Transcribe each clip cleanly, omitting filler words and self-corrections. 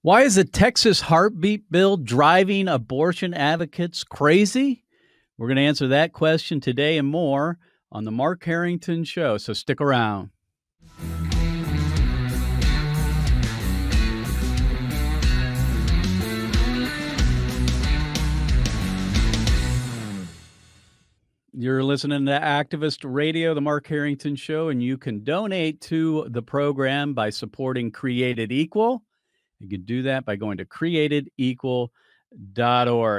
Why is the Texas heartbeat bill driving abortion advocates crazy? We're going to answer that question today and more on the Mark Harrington Show, so stick around. You're listening to Activist Radio, the Mark Harrington Show, and you can donate to the program by supporting Created Equal. You can do that by going to createdequal.org.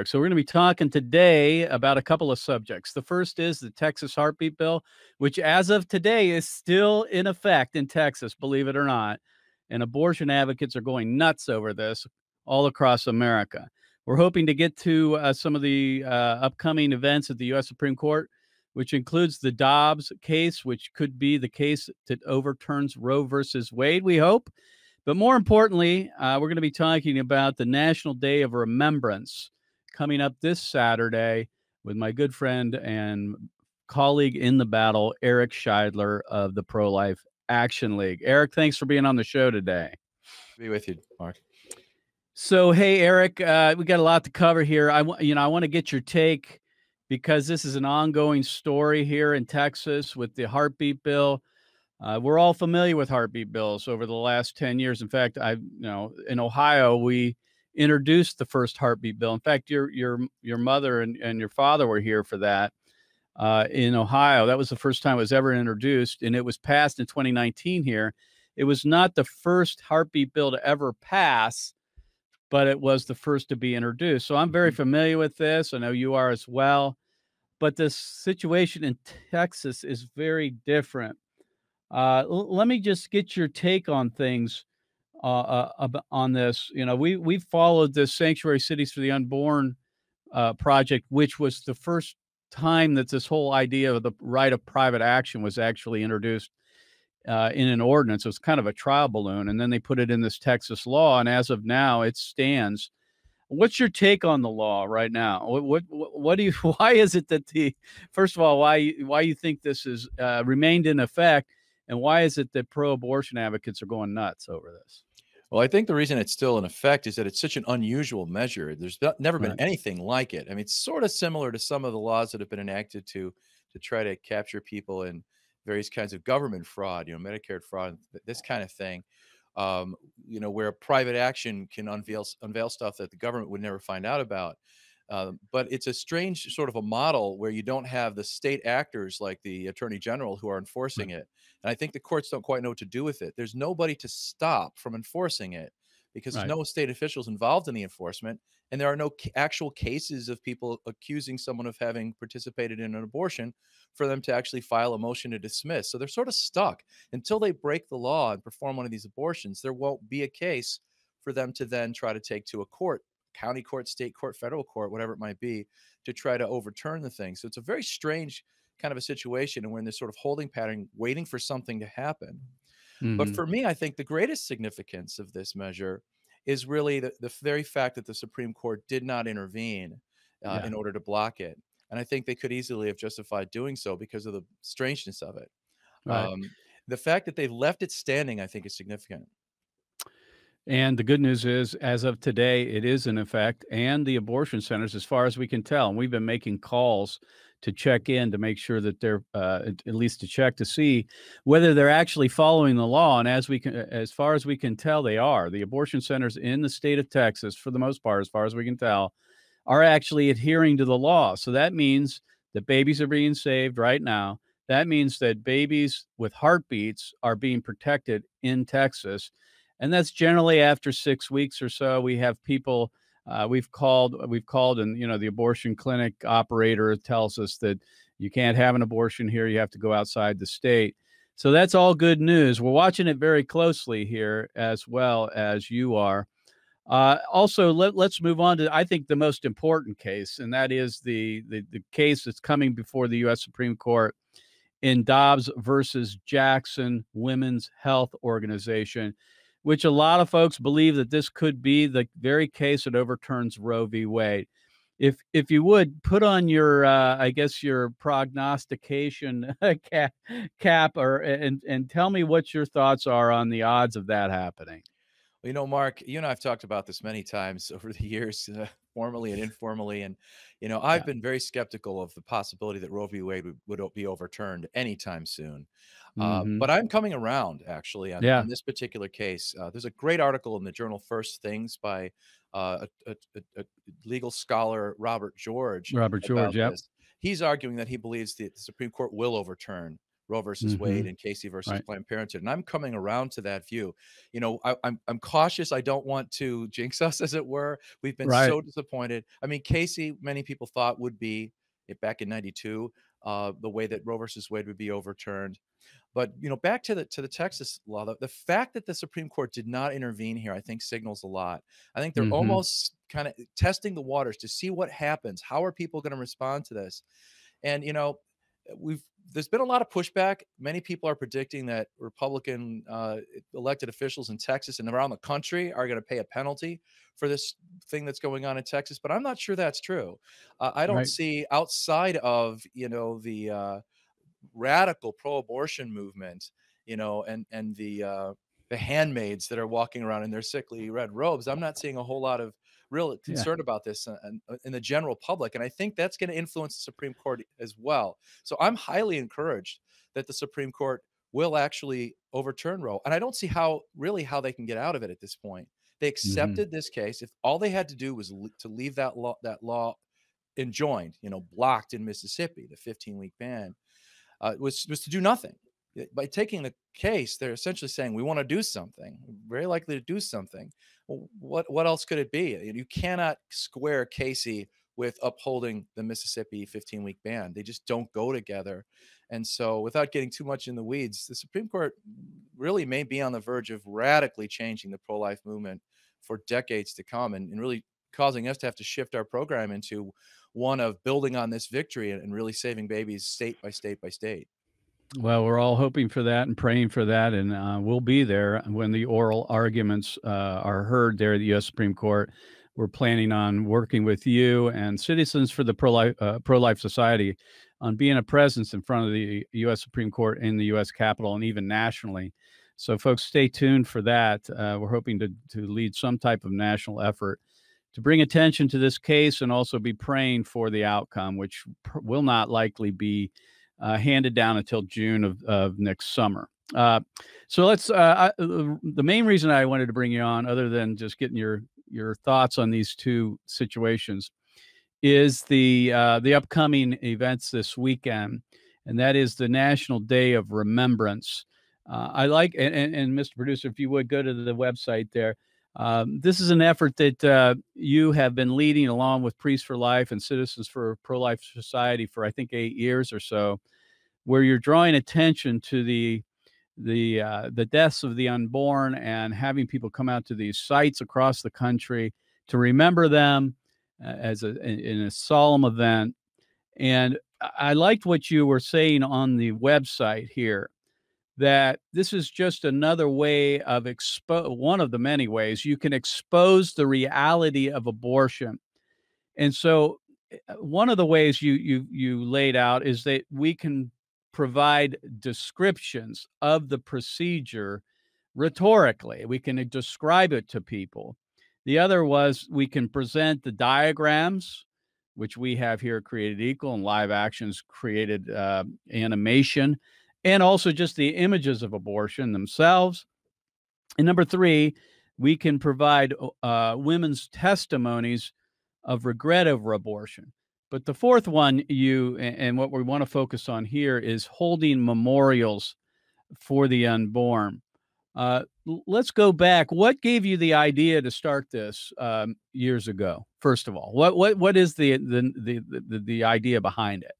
So we're going to be talking today about a couple of subjects. The first is the Texas heartbeat bill, which as of today is still in effect in Texas, believe it or not. And abortion advocates are going nuts over this all across America. We're hoping to get to some of the upcoming events at the U.S. Supreme Court, which includes the Dobbs case, which could be the case that overturns Roe versus Wade, we hope. But more importantly, we're going to be talking about the National Day of Remembrance coming up this Saturday with my good friend and colleague in the battle, Eric Scheidler of the Pro-Life Action League. Eric, thanks for being on the show today. Be with you, Mark. So, hey, Eric, we got a lot to cover here. I want to get your take because this is an ongoing story here in Texas with the heartbeat bill. We're all familiar with heartbeat bills over the last 10 years. In fact, in Ohio, we introduced the first heartbeat bill. In fact, your mother and your father were here for that in Ohio. That was the first time it was ever introduced, and it was passed in 2019 here. It was not the first heartbeat bill to ever pass, but it was the first to be introduced. So I'm very familiar with this. I know you are as well. But this situation in Texas is very different. Let me just get your take on things on this. You know, we followed the Sanctuary Cities for the Unborn project, which was the first time that this whole idea of the right of private action was actually introduced in an ordinance. It was kind of a trial balloon, and then they put it in this Texas law, and as of now, it stands. What's your take on the law right now? What do you? Why is it that first of all, why you think this has remained in effect, and why is it that pro-abortion advocates are going nuts over this? Well, I think the reason it's still in effect is that it's such an unusual measure. There's never been anything like it. I mean, it's sort of similar to some of the laws that have been enacted to try to capture people in various kinds of government fraud, Medicare fraud, this kind of thing. Where private action can unveil stuff that the government would never find out about. But it's a strange sort of a model where you don't have the state actors like the attorney general who are enforcing it. And I think the courts don't quite know what to do with it. There's nobody to stop from enforcing it because there's no state officials involved in the enforcement. And there are no actual cases of people accusing someone of having participated in an abortion for them to actually file a motion to dismiss. So they're sort of stuck until they break the law and perform one of these abortions. There won't be a case for them to then try to take to a court, county court, state court, federal court, whatever it might be, to try to overturn the thing. So it's a very strange kind of a situation, and we're in this sort of holding pattern, waiting for something to happen. But for me, I think the greatest significance of this measure is really the very fact that the Supreme Court did not intervene in order to block it. And I think they could easily have justified doing so because of the strangeness of it. The fact that they've left it standing, I think, is significant. And the good news is, as of today, it is in effect, and the abortion centers, as far as we can tell, and we've been making calls to check in to make sure that they're at least to check to see whether they're actually following the law. And as far as we can tell, they are. The abortion centers in the state of Texas, for the most part, as far as we can tell, are actually adhering to the law. So that means that babies are being saved right now. That means that babies with heartbeats are being protected in Texas. And that's generally after 6 weeks or so. We have people we've called, and the abortion clinic operator tells us that you can't have an abortion here. You have to go outside the state. So that's all good news. We're watching it very closely here, as well as you are. Also, let's move on to, I think, the most important case, and that is the case that's coming before the U.S. Supreme Court in Dobbs versus Jackson Women's Health Organization, which a lot of folks believe that this could be the very case that overturns Roe v. Wade. If you would put on your, I guess, your prognostication cap, and tell me what your thoughts are on the odds of that happening. Well, Mark, you and I have talked about this many times over the years, formally and informally. And, I've Yeah. been very skeptical of the possibility that Roe v. Wade would be overturned anytime soon. Hmm. But I'm coming around, actually, Yeah. on this particular case. There's a great article in the journal First Things by a legal scholar, Robert George, Robert George. about Yep. this. He's arguing that he believes the Supreme Court will overturn Roe versus Hmm. Wade and Casey versus Right. Planned Parenthood. And I'm coming around to that view. I'm cautious. I don't want to jinx us, as it were. We've been Right. so disappointed. I mean, Casey, many people thought would be back in '92, the way that Roe versus Wade would be overturned. But back to the Texas law, the fact that the Supreme Court did not intervene here, I think signals a lot. I think they're Hmm. almost kind of testing the waters to see what happens. How are people going to respond to this? And we've there's been a lot of pushback. Many people are predicting that Republican elected officials in Texas and around the country are going to pay a penalty for this thing that's going on in Texas. But I'm not sure that's true. I don't Right. see, outside of the radical pro-abortion movement, and the handmaids that are walking around in their sickly red robes. I'm not seeing a whole lot of real Yeah. concern about this in the general public, and I think that's going to influence the Supreme Court as well. So I'm highly encouraged that the Supreme Court will actually overturn Roe, and I don't see how they can get out of it at this point. They Hmm. accepted this case. If all they had to do was to leave that law enjoined, blocked in Mississippi, the 15-week ban, was to do nothing. By taking the case, they're essentially saying we want to do something, very likely to do something. Well, what else could it be? You cannot square Casey with upholding the Mississippi 15-week ban. They just don't go together. And so, without getting too much in the weeds, the Supreme Court really may be on the verge of radically changing the pro-life movement for decades to come, and really causing us to have to shift our program into one of building on this victory and really saving babies state by state by state. Well, we're all hoping for that and praying for that, and we'll be there when the oral arguments are heard there at the U.S. Supreme Court. We're planning on working with you and Citizens for the Pro-Life Society on being a presence in front of the U.S. Supreme Court in the U.S. Capitol and even nationally. So, folks, stay tuned for that. We're hoping to lead some type of national effort to bring attention to this case and also be praying for the outcome, which will not likely be handed down until June of next summer. So let's. The main reason I wanted to bring you on, other than just getting your thoughts on these two situations, is the upcoming events this weekend, and that is the National Day of Remembrance. I like and Mr. Producer, if you would go to the website there. This is an effort that you have been leading along with Priests for Life and Citizens for Pro-Life Society for I think 8 years or so, where you're drawing attention to the deaths of the unborn and having people come out to these sites across the country to remember them in a solemn event. And I liked what you were saying on the website here, that this is just another way of one of the many ways you can expose the reality of abortion. And so, one of the ways you laid out is that we can provide descriptions of the procedure rhetorically. We can describe it to people. The other was we can present the diagrams, which we have here at Created Equal, and Live Actions created animation, and also just the images of abortion themselves. And number three, we can provide women's testimonies of regret over abortion. But the fourth one, and what we want to focus on here is holding memorials for the unborn. Let's go back. What gave you the idea to start this years ago? First of all, what is the idea behind it?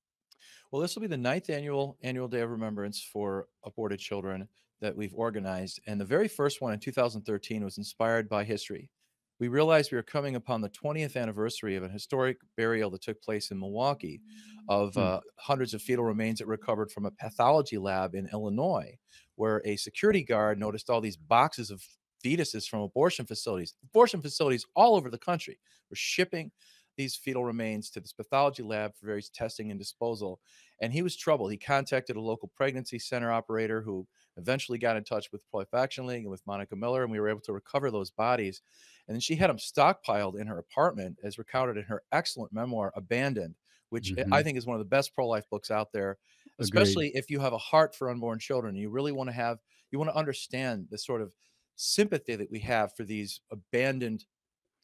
Well, this will be the ninth annual Day of Remembrance for aborted children that we've organized, and the very first one in 2013 was inspired by history. We realized we were coming upon the 20th anniversary of an historic burial that took place in Milwaukee of Hmm. hundreds of fetal remains that recovered from a pathology lab in Illinois, where a security guard noticed all these boxes of fetuses from abortion facilities. Abortion facilities all over the country were shipping these fetal remains to this pathology lab for various testing and disposal. and he was troubled. He contacted a local pregnancy center operator who eventually got in touch with Pro-Life Action League and with Monica Miller, and we were able to recover those bodies. And then she had them stockpiled in her apartment, as recounted in her excellent memoir, Abandoned, which I Mhm. think is one of the best pro-life books out there, Agreed. especially if you have a heart for unborn children. You really want to have, you want to understand the sort of sympathy that we have for these abandoned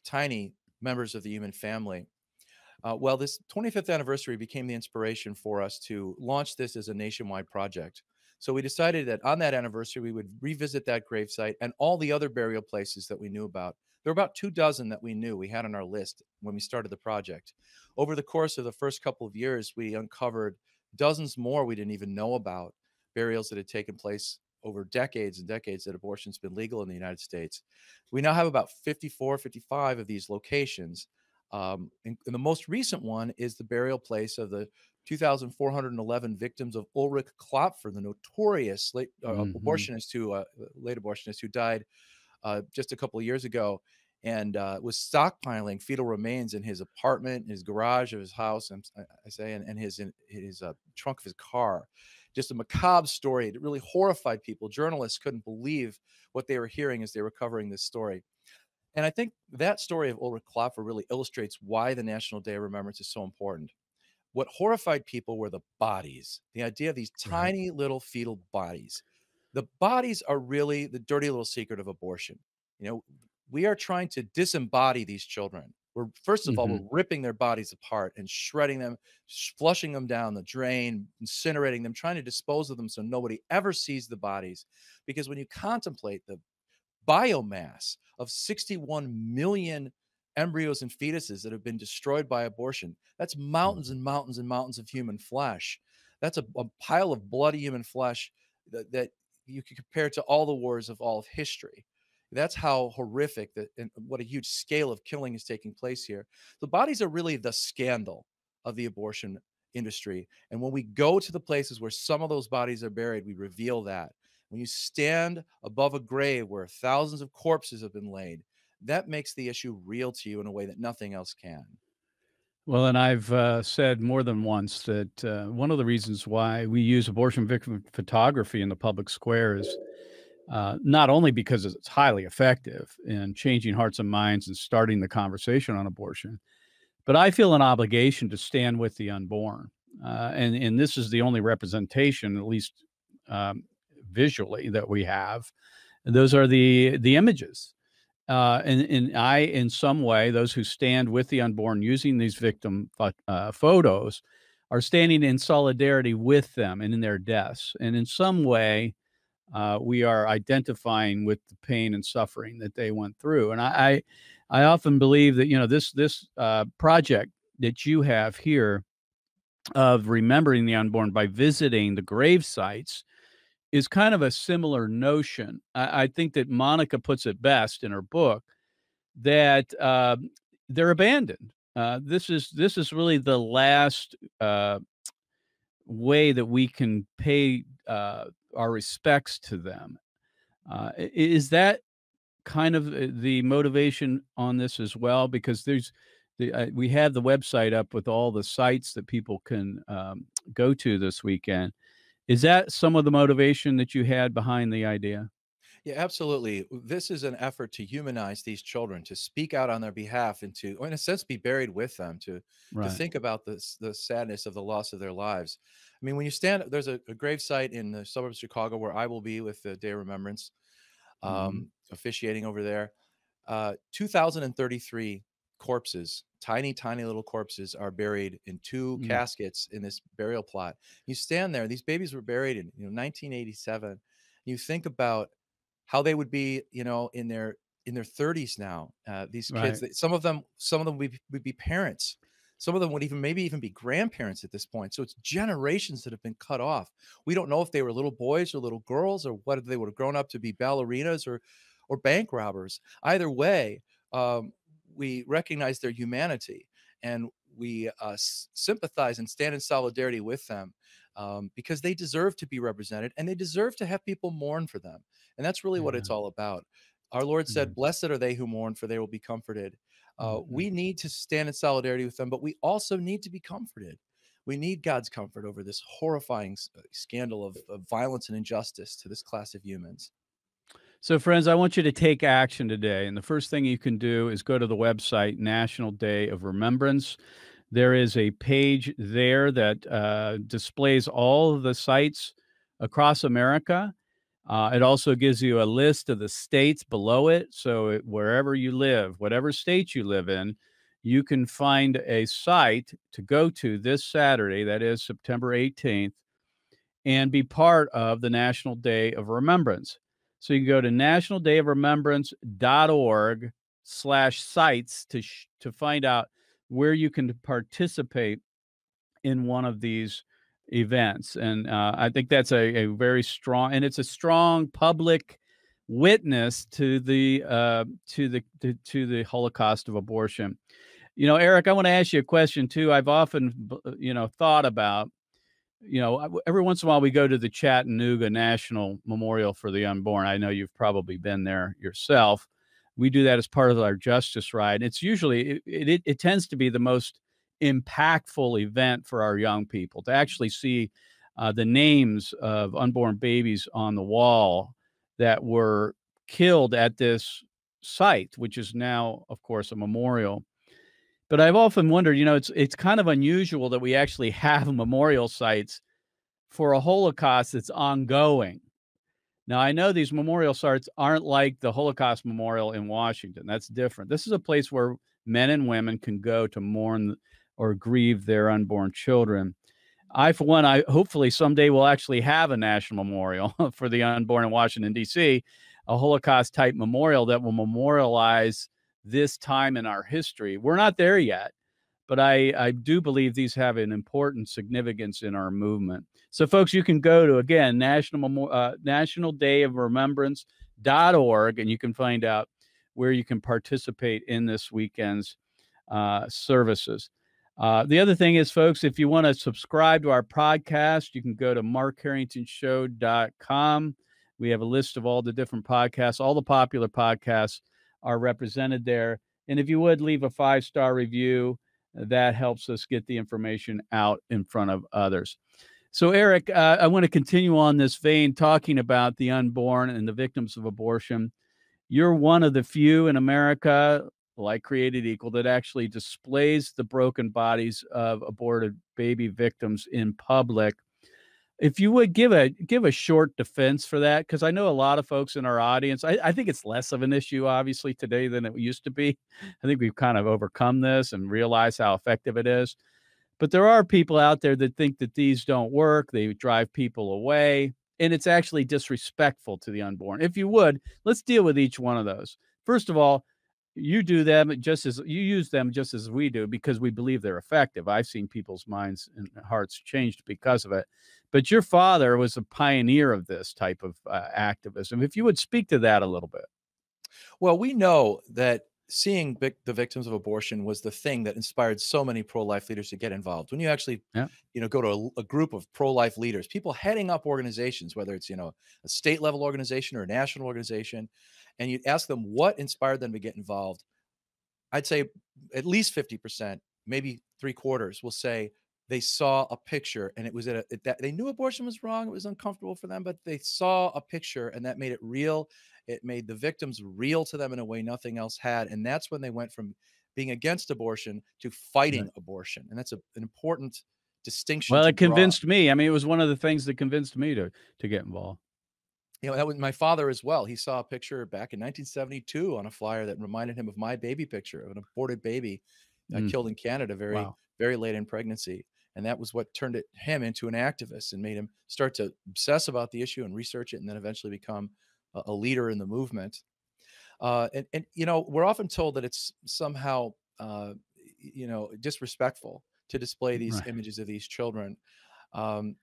tiny members of the human family. Well, this 25th anniversary became the inspiration for us to launch this as a nationwide project. So we decided that on that anniversary, we would revisit that gravesite and all the other burial places that we knew about. There were about 2 dozen that we knew we had on our list when we started the project. Over the course of the first couple of years, we uncovered dozens more we didn't even know about, burials that had taken place over decades and decades that abortion's been legal in the United States. We now have about 54, 55 of these locations. And the most recent one is the burial place of the 2,411 victims of Ulrich Klopfer, the notorious Mhm. late abortionist who died just a couple of years ago, and was stockpiling fetal remains in his apartment, his garage of his house, I say, and his trunk of his car. Just a macabre story that really horrified people. Journalists couldn't believe what they were hearing as they were covering this story. And I think that story of Ulrich Klopfer really illustrates why the National Day of Remembrance is so important. What horrified people were the bodies, the idea of these Right. tiny little fetal bodies. The bodies are really the dirty little secret of abortion. You know, we are trying to disembody these children. We're, first of all, Mhm. we're ripping their bodies apart and shredding them, flushing them down the drain, incinerating them, trying to dispose of them so nobody ever sees the bodies. Because when you contemplate the biomass of 61 million embryos and fetuses that have been destroyed by abortion. That's mountains Mhm. and mountains and mountains of human flesh. That's a pile of bloody human flesh that you could compare to all the wars of all of history. That's how horrific that, and what a huge scale of killing is taking place here. The bodies are really the scandal of the abortion industry. And when we go to the places where some of those bodies are buried, we reveal that. When you stand above a grave where thousands of corpses have been laid, that makes the issue real to you in a way that nothing else can. Well, and I've said more than once that one of the reasons why we use abortion victim photography in the public square is not only because it's highly effective in changing hearts and minds and starting the conversation on abortion, but I feel an obligation to stand with the unborn. And this is the only representation, at least um, visually, that we have. And those are the images. And I, in some way, those who stand with the unborn using these victim photos are standing in solidarity with them and in their deaths. And in some way, we are identifying with the pain and suffering that they went through. And I often believe that this project that you have here of remembering the unborn by visiting the grave sites is kind of a similar notion. I think that Monica puts it best in her book that they're abandoned. This is really the last way that we can pay our respects to them. Is that kind of the motivation on this as well? Because we have the website up with all the sites that people can go to this weekend. Is that some of the motivation that you had behind the idea? Yeah, absolutely. This is an effort to humanize these children, to speak out on their behalf, and to, in a sense, be buried with them, to Right. think about the sadness of the loss of their lives. I mean, when you stand, there's a grave site in the suburbs of Chicago where I will be with the Day of Remembrance, Mhm. officiating over there. 2,033 corpses, tiny, tiny little corpses, are buried in two Mm. caskets in this burial plot. You stand there; these babies were buried in 1987. You think about how they would be, in their 30s now. These kids, Right. some of them would be parents. Some of them would maybe even be grandparents at this point. So it's generations that have been cut off. We don't know if they were little boys or little girls, or whether they would have grown up to be ballerinas or bank robbers. Either way, we recognize their humanity, and we sympathize and stand in solidarity with them, because they deserve to be represented and they deserve to have people mourn for them. And that's really what it's Amen. all about. Our Lord said, Amen. "Blessed are they who mourn, for they will be comforted." Mhm. We need to stand in solidarity with them, but we also need to be comforted. We need God's comfort over this horrifying scandal of violence and injustice to this class of humans. So, friends, I want you to take action today. And the first thing you can do is go to the website, National Day of Remembrance. There is a page there that displays all of the sites across America. It also gives you a list of the states below it. So, wherever you live, whatever state you live in, you can find a site to go to this Saturday, that is September 18th, and be part of the National Day of Remembrance. So you can go to nationaldayofremembrance.org/sites to find out where you can participate in one of these events. And I think that's a very strong, and it's a strong public witness to the Holocaust of abortion. Eric, I want to ask you a question too. I've often, thought about, every once in a while we go to the Chattanooga National Memorial for the Unborn. I know you've probably been there yourself. We do that as part of our justice ride. It's usually it tends to be the most impactful event for our young people to actually see the names of unborn babies on the wall that were killed at this site, which is now, of course, a memorial. But I've often wondered, it's kind of unusual that we actually have memorial sites for a Holocaust that's ongoing. Now, I know these memorial sites aren't like the Holocaust Memorial in Washington. That's different. This is a place where men and women can go to mourn or grieve their unborn children. For one, I hopefully someday we'll actually have a national memorial for the unborn in Washington, D.C., a Holocaust type memorial that will memorialize this time in our history. We're not there yet, but I do believe these have an important significance in our movement. So, folks, you can go to, again, National Day of Remembrance.org, and you can find out where you can participate in this weekend's services. The other thing is, folks, if you want to subscribe to our podcast, you can go to markharringtonshow.com. We have a list of all the different podcasts. All the popular podcasts are represented there. And if you would leave a 5-star review, that helps us get the information out in front of others. So, Eric, I want to continue on this vein, talking about the unborn and the victims of abortion. You're one of the few in America, like Created Equal, that actually displays the broken bodies of aborted baby victims in public. If you would give a short defense for that, because I know a lot of folks in our audience, I think it's less of an issue, obviously, today than it used to be. I think we've kind of overcome this and realized how effective it is. But there are people out there that think that these don't work. They drive people away, and it's actually disrespectful to the unborn. If you would, let's deal with each one of those. First of all, you use them just as we do because we believe they're effective. I've seen people's minds and hearts changed because of it. But your father was a pioneer of this type of activism. If you would speak to that a little bit. Well, we know that seeing the victims of abortion was the thing that inspired so many pro-life leaders to get involved. When you actually, Yeah. go to a group of pro-life leaders, people heading up organizations, whether it's, a state level organization or a national organization, and you ask them what inspired them to get involved, I'd say at least 50%, maybe three quarters will say they saw a picture and it was that they knew abortion was wrong. It was uncomfortable for them, but they saw a picture and that made it real. It made the victims real to them in a way nothing else had. And that's when they went from being against abortion to fighting Right. abortion. And that's an important distinction Well, to it draw. convinced me. I mean, it was one of the things that convinced me to get involved. That was my father as well. He saw a picture back in 1972 on a flyer that reminded him of my baby picture of an aborted baby Mm, killed in Canada very, wow. very late in pregnancy. And that was what turned him into an activist and made him start to obsess about the issue and research it and then eventually become a leader in the movement. We're often told that it's somehow, disrespectful to display these Right. images of these children. Um,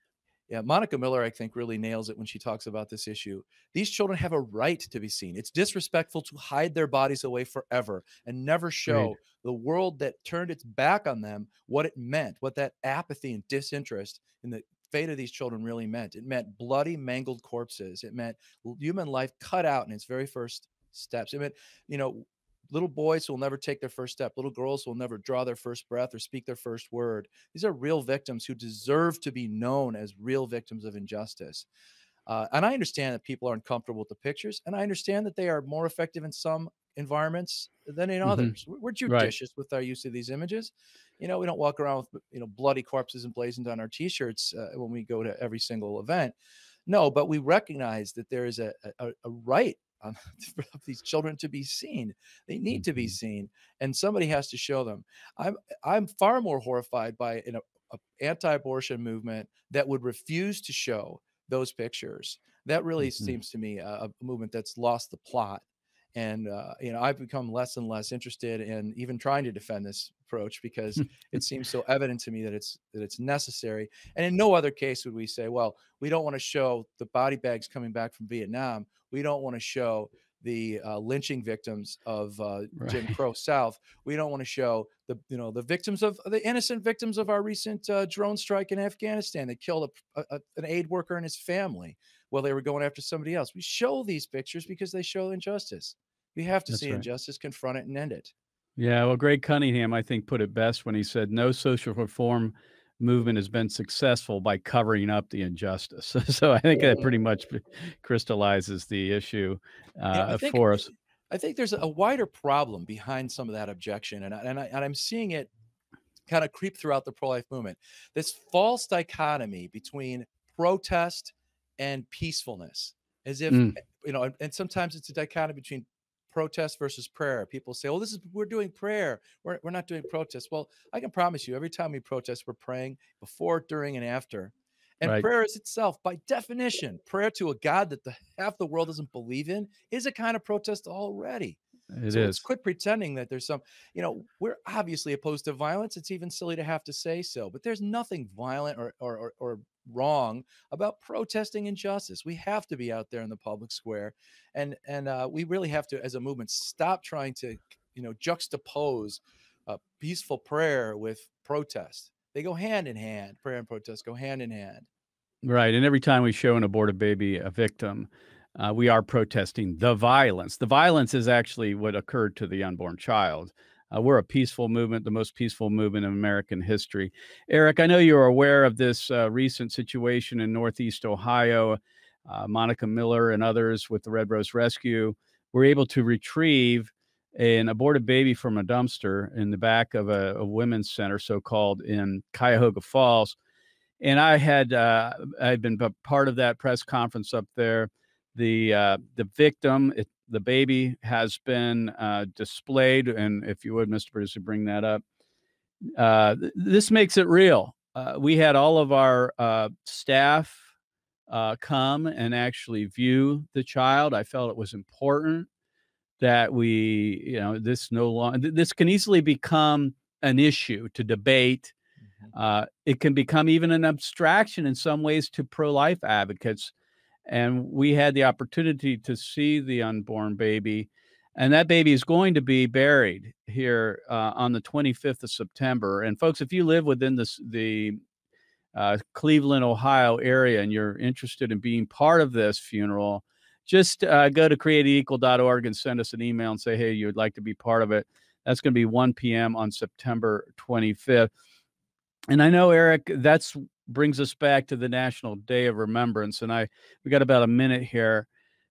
yeah, Monica Miller, I think, really nails it when she talks about this issue. These children have a right to be seen. It's disrespectful to hide their bodies away forever and never Agreed. show the world that turned its back on them what it meant, what that apathy and disinterest in the fate of these children really meant. It meant bloody, mangled corpses. It meant human life cut out in its very first steps. It meant, you know, little boys who will never take their first step, little girls who will never draw their first breath or speak their first word. These are real victims who deserve to be known as real victims of injustice. And I understand that people aren't comfortable with the pictures, and I understand that they are more effective in some environments than in Hmm. others. We're Right. judicious with our use of these images. We don't walk around with bloody corpses emblazoned on our T-shirts when we go to every single event. No, but we recognize that there is a right for these children to be seen. They need to be Hmm. seen, and somebody has to show them. I'm far more horrified by a anti-abortion movement that would refuse to show those pictures. That really Hmm. seems to me a movement that's lost the plot. And I've become less and less interested in even trying to defend this approach because it seems so evident to me that it's necessary. And in no other case would we say, well, we don't want to show the body bags coming back from Vietnam. We don't want to show the lynching victims of Jim Right. Crow South. We don't want to show the victims of the innocent victims of our recent drone strike in Afghanistan that killed an aid worker and his family while they were going after somebody else. We show these pictures because they show injustice. We have to That's see right. injustice, confront it, and end it. Yeah, well, Greg Cunningham, I think, put it best when he said, "No social reform movement has been successful by covering up the injustice." So I think that Mhm. pretty much crystallizes the issue You know, I think for us. I think there's a wider problem behind some of that objection, and I'm seeing it kind of creep throughout the pro-life movement. This false dichotomy between protest and peacefulness, as if Mm, and sometimes it's a dichotomy between protest versus prayer. People say, "Oh, we're doing prayer. We're not doing protest." Well, I can promise you, every time we protest, we're praying before, during, and after. And right. prayer is itself, by definition, prayer to a God that half the world doesn't believe in, is a kind of protest already. It So let's is. quit pretending that there's we're obviously opposed to violence. It's even silly to have to say so, but there's nothing violent or wrong about protesting injustice. We have to be out there in the public square, and we really have to, as a movement, stop trying to juxtapose peaceful prayer with protest. They go hand in hand. Prayer and protest go hand in hand. Right, and every time we show an aborted baby a victim, we are protesting the violence. The violence is actually what occurred to the unborn child. We're a peaceful movement, the most peaceful movement in American history. Eric, I know you're aware of this recent situation in Northeast Ohio. Monica Miller and others with the Red Rose Rescue were able to retrieve an aborted baby from a dumpster in the back of a women's center, so called, in Cuyahoga Falls. And I'd been part of that press conference up there. The victim, the baby, has been displayed, and if you would, Mr. Producer, bring that up. This makes it real. We had all of our staff come and actually view the child. I felt it was important that this no longer this can easily become an issue to debate. Mhm. It can become even an abstraction in some ways to pro-life advocates. And we had the opportunity to see the unborn baby, and that baby is going to be buried here on the 25th of September. And folks, if you live within the Cleveland, Ohio area, and you're interested in being part of this funeral, just go to createequal.org and send us an email and say, hey, you would like to be part of it. That's going to be 1 p.m. on September 25th. And I know, Eric, that's brings us back to the National Day of Remembrance, and we got about a minute here.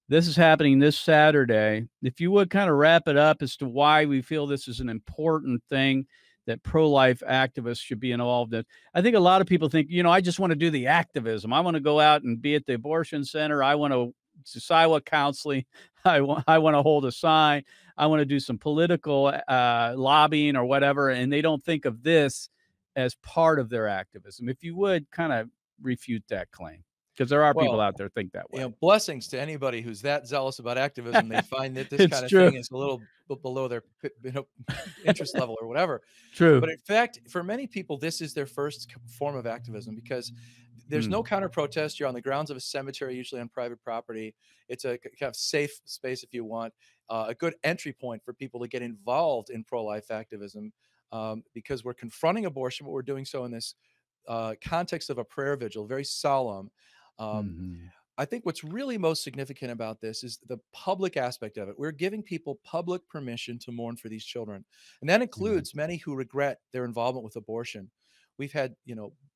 This is happening this Saturday. If you would kind of wrap it up as to why we feel this is an important thing that pro-life activists should be involved in. I think a lot of people think, I just want to do the activism. I want to go out and be at the abortion center. I want to decide what counseling. I want to hold a sign. I want to do some political lobbying or whatever. And they don't think of this as part of their activism. If you would kind of refute that claim, because there are people Well, out there think that way. blessings to anybody who's that zealous about activism. They find that this It's kind of true. thing is a little below their interest level or whatever. True. But in fact, for many people, this is their first form of activism because there's no Mm. counter protest. You're on the grounds of a cemetery, usually on private property. It's a kind of safe space if you want, a good entry point for people to get involved in pro-life activism because we're confronting abortion, but we're doing so in this context of a prayer vigil, very solemn. Um, Mhm. I think what's really most significant about this is the public aspect of it. We're giving people public permission to mourn for these children. And that Amen. includes many who regret their involvement with abortion. We've had,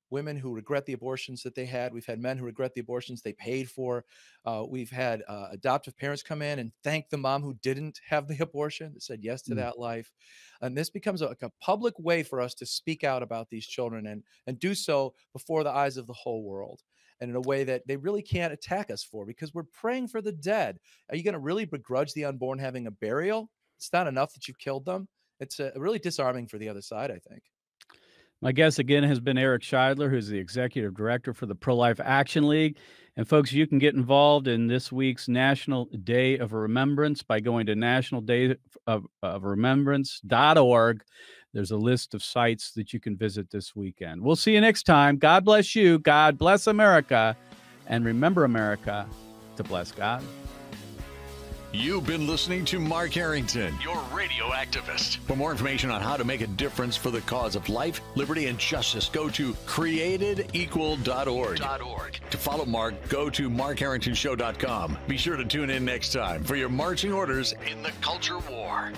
women who regret the abortions that they had. We've had men who regret the abortions they paid for. We've had adoptive parents come in and thank the mom who didn't have the abortion, that said yes to Mm. that life. And this becomes a public way for us to speak out about these children and do so before the eyes of the whole world, and in a way that they really can't attack us for, because we're praying for the dead. Are you going to really begrudge the unborn having a burial? It's not enough that you've killed them. It's really disarming for the other side, I think. My guest again has been Eric Scheidler, who's the executive director for the Pro-Life Action League. And folks, you can get involved in this week's National Day of Remembrance by going to nationaldayofremembrance.org. There's a list of sites that you can visit this weekend. We'll see you next time. God bless you. God bless America. And remember, America, to bless God. You've been listening to Mark Harrington, your radio activist. For more information on how to make a difference for the cause of life, liberty, and justice, go to createdequal.org. To follow Mark, go to markharringtonshow.com. Be sure to tune in next time for your marching orders in the culture war.